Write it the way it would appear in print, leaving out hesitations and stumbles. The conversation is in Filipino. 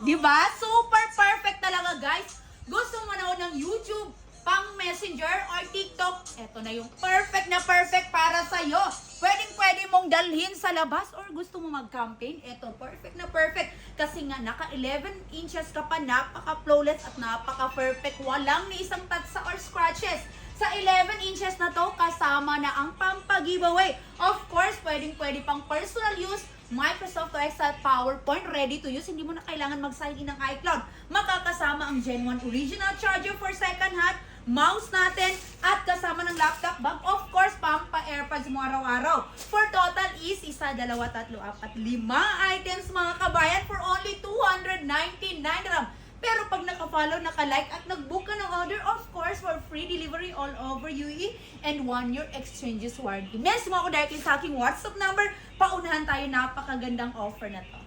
Diba? Super perfect talaga, guys. Gusto mo manood ng YouTube, pang Messenger or TikTok, eto na yung perfect na perfect para sa'yo. Pwede mong dalhin sa labas or gusto mo mag-camping, eto perfect na perfect. Kasi nga, naka 11 inches ka pa, napaka-flawless at napaka-perfect. Walang ni isang tatsa or scratches. Sa 11 inches na to, kasama na ang pampag-giveaway. Of course, pwede pang personal use, Microsoft Excel, PowerPoint, ready to use. Hindi mo na kailangan mag-sign in ng iCloud. Makakasama ang Gen 1 original charger for second hand, mouse natin, at kasama ng laptop bag. Of course, pampa-AirPods mo araw-araw. For total is 1, 2, 3, 4, 5 items mga kabayan for only 299 dirham. Pero pag naka-follow, naka-like at nag-book ka ng order, of course, for free delivery all over UAE and 1-year exchanges warranty. Message mo ako dahil sa aking WhatsApp number. Paunahan tayo, napakagandang offer na to.